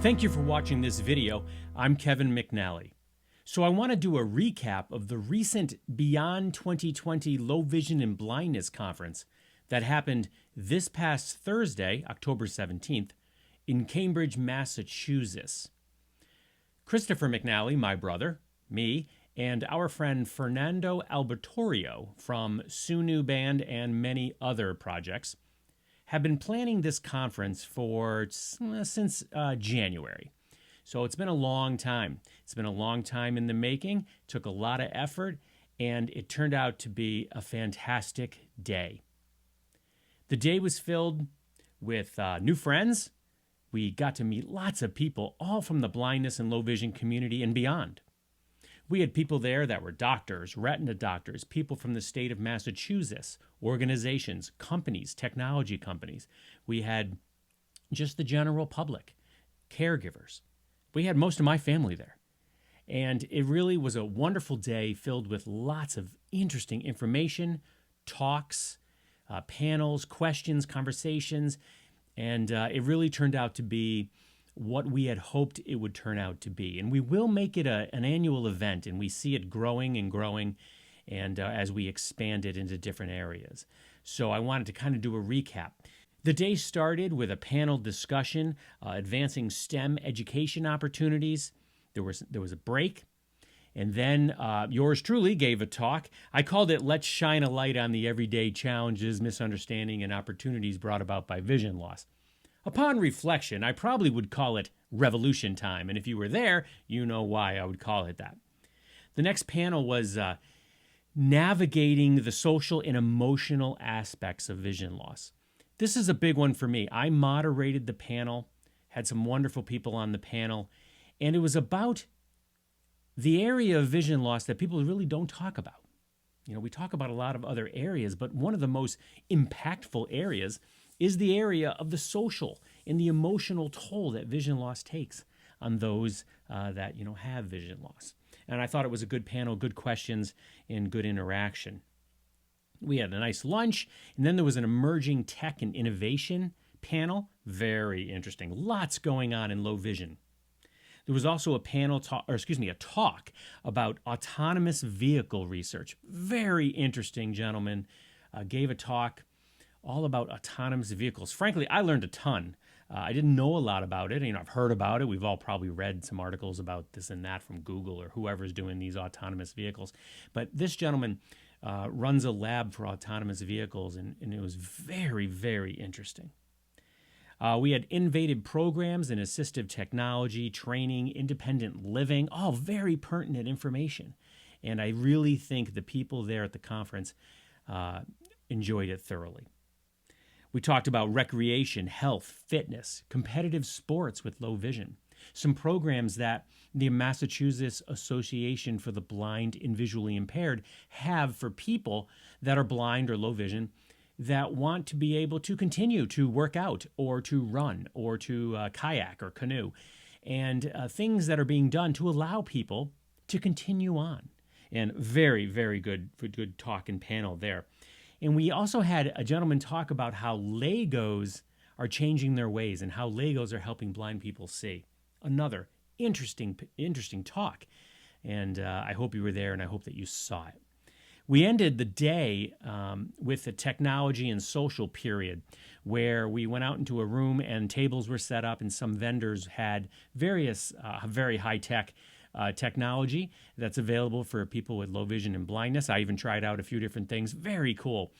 Thank you for watching this video. I'm Kevin McNally. So I want to do a recap of the recent Beyond 2020 Low Vision and Blindness Conference that happened this past Thursday, October 17th, in Cambridge, Massachusetts. Christopher McNally, my brother, me, and our friend Fernando Albertorio from Sunu Band and many other projects have been planning this conference since January. So it's been a long time. It's been a long time in the making, took a lot of effort, and it turned out to be a fantastic day. The day was filled with new friends. We got to meet lots of people, all from the blindness and low vision community and beyond. We had people there that were doctors, retina doctors, people from the state of Massachusetts, organizations, companies, technology companies. We had just the general public, caregivers. We had most of my family there. And it really was a wonderful day filled with lots of interesting information, talks, panels, questions, conversations. And it really turned out to be what we had hoped it would turn out to be. And we will make it an annual event, and we see it growing and growing and as we expand it into different areas. So I wanted to kind of do a recap. The day started with a panel discussion, advancing STEM education opportunities. There was a break. And then yours truly gave a talk. I called it Let's Shine a Light on the Everyday Challenges, Misunderstanding, and Opportunities Brought About by Vision Loss. Upon reflection, I probably would call it Revolution Time, and if you were there, you know why I would call it that. The next panel was navigating the social and emotional aspects of vision loss. This is a big one for me. I moderated the panel, had some wonderful people on the panel, and it was about the area of vision loss that people really don't talk about. You know, we talk about a lot of other areas, but one of the most impactful areas is the area of the social and the emotional toll that vision loss takes on those that have vision loss. And I thought it was a good panel, good questions, and good interaction. We had a nice lunch, and then there was an emerging tech and innovation panel. Very interesting. Lots going on in low vision. There was also a talk about autonomous vehicle research. Very interesting gentleman gave a talk all about autonomous vehicles. Frankly, I learned a ton. I didn't know a lot about it. I've heard about it. We've all probably read some articles about this and that from Google or whoever's doing these autonomous vehicles. But this gentleman runs a lab for autonomous vehicles, and it was very, very interesting. We had innovative programs in assistive technology, training, independent living, all very pertinent information. And I really think the people there at the conference enjoyed it thoroughly. We talked about recreation, health, fitness, competitive sports with low vision, some programs that the Massachusetts Association for the Blind and Visually Impaired have for people that are blind or low vision that want to be able to continue to work out or to run or to kayak or canoe, and things that are being done to allow people to continue on. And very, very good talk and panel there. And we also had a gentleman talk about how Legos are changing their ways and how Legos are helping blind people see. Another interesting talk. And I hope you were there, and I hope that you saw it. We ended the day with a technology and social period where we went out into a room and tables were set up, and some vendors had various very high-tech technology that's available for people with low vision and blindness. I even tried out a few different things. Very cool.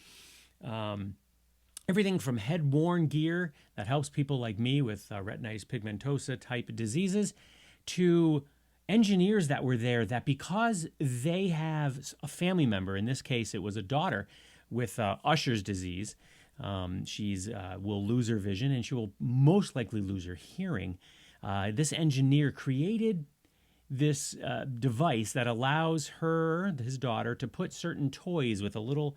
Everything from head-worn gear that helps people like me with retinitis pigmentosa type diseases to engineers that were there that because they have a family member, in this case it was a daughter with Usher's disease, she will lose her vision and she will most likely lose her hearing. This engineer created this device that allows his daughter, to put certain toys with a little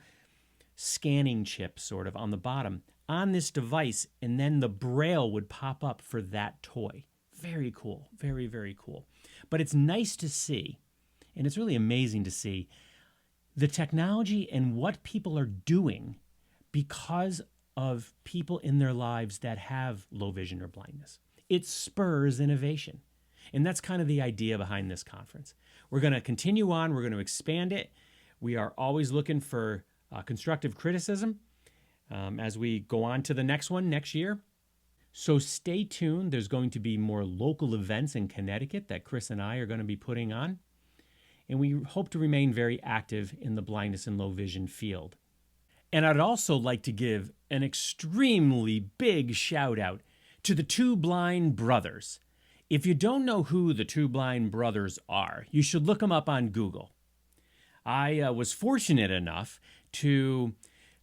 scanning chip sort of on the bottom on this device, and then the braille would pop up for that toy. Very cool. Very, very cool. But it's nice to see, and it's really amazing to see the technology and what people are doing because of people in their lives that have low vision or blindness. it spurs innovation. And that's kind of the idea behind this conference. We're going to continue on. We're going to expand it. We are always looking for constructive criticism as we go on to the next one next year. So stay tuned. There's going to be more local events in Connecticut that Chris and I are going to be putting on. And we hope to remain very active in the blindness and low vision field. And I'd also like to give an extremely big shout out to the two blind brothers. If you don't know who the two blind brothers are, you should look them up on Google. I was fortunate enough to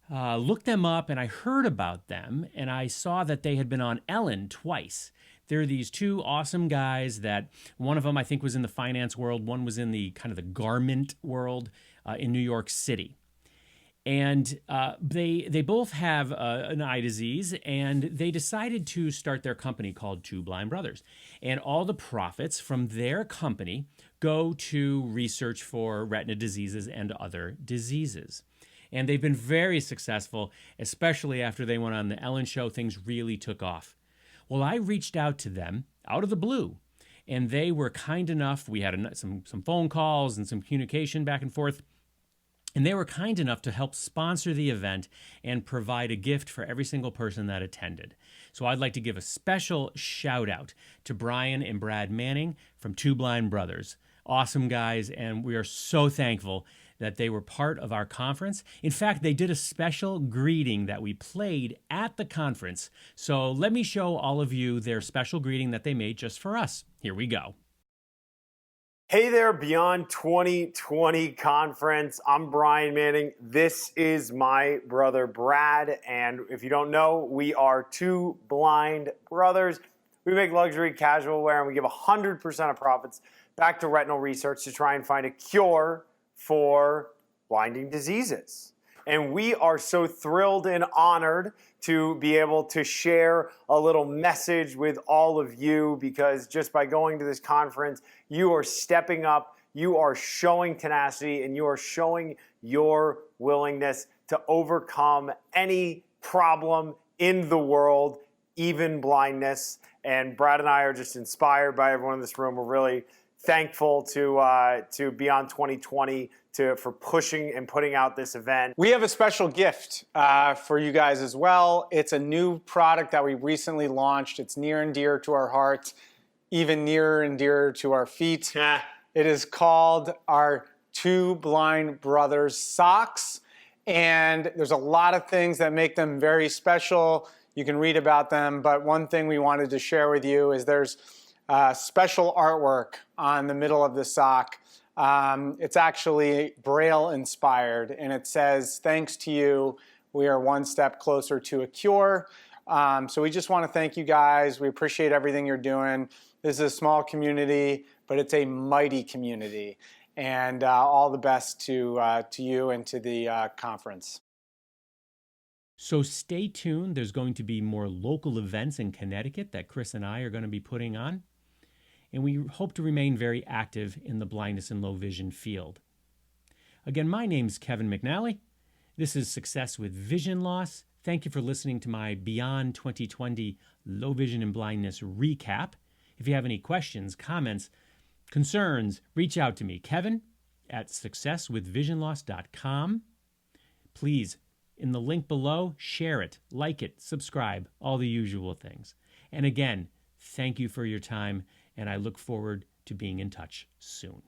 look them up, and I heard about them, and I saw that they had been on Ellen twice. They're these two awesome guys that one of them I think was in the finance world, one was in the kind of the garment world in New York City. And they both have an eye disease, and they decided to start their company called Two Blind Brothers. And all the profits from their company go to research for retina diseases and other diseases. And they've been very successful, especially after they went on the Ellen Show. Things really took off. Well, I reached out to them out of the blue, and they were kind enough. We had some phone calls and some communication back and forth. And they were kind enough to help sponsor the event and provide a gift for every single person that attended. So I'd like to give a special shout out to Brian and Brad Manning from Two Blind Brothers. Awesome guys, and we are so thankful that they were part of our conference. In fact, they did a special greeting that we played at the conference. So let me show all of you their special greeting that they made just for us. Here we go. Hey there, Beyond 2020 Conference. I'm Brian Manning. This is my brother, Brad. And if you don't know, we are Two Blind Brothers. We make luxury casual wear, and we give 100% of profits back to retinal research to try and find a cure for blinding diseases. And we are so thrilled and honored to be able to share a little message with all of you, because just by going to this conference, you are stepping up, you are showing tenacity, and you are showing your willingness to overcome any problem in the world, even blindness. And Brad and I are just inspired by everyone in this room. We're really thankful to Beyond 2020 for pushing and putting out this event. We have a special gift for you guys as well. It's a new product that we recently launched. It's near and dear to our hearts, even nearer and dearer to our feet. Yeah. It is called our Two Blind Brothers socks. And there's a lot of things that make them very special. You can read about them, but one thing we wanted to share with you is there's special artwork on the middle of the sock. It's actually Braille inspired, and it says, "Thanks to you, we are one step closer to a cure." So we just want to thank you guys. We appreciate everything you're doing. This is a small community, but it's a mighty community. And all the best to you and to the conference. So stay tuned. There's going to be more local events in Connecticut that Chris and I are going to be putting on. And we hope to remain very active in the blindness and low vision field. Again, my name's Kevin McNally. This is Success with Vision Loss. Thank you for listening to my Beyond 2020 Low Vision and Blindness recap. If you have any questions, comments, concerns, reach out to me, Kevin at successwithvisionloss.com. Please, in the link below, share it, like it, subscribe, all the usual things. And again, thank you for your time, and I look forward to being in touch soon.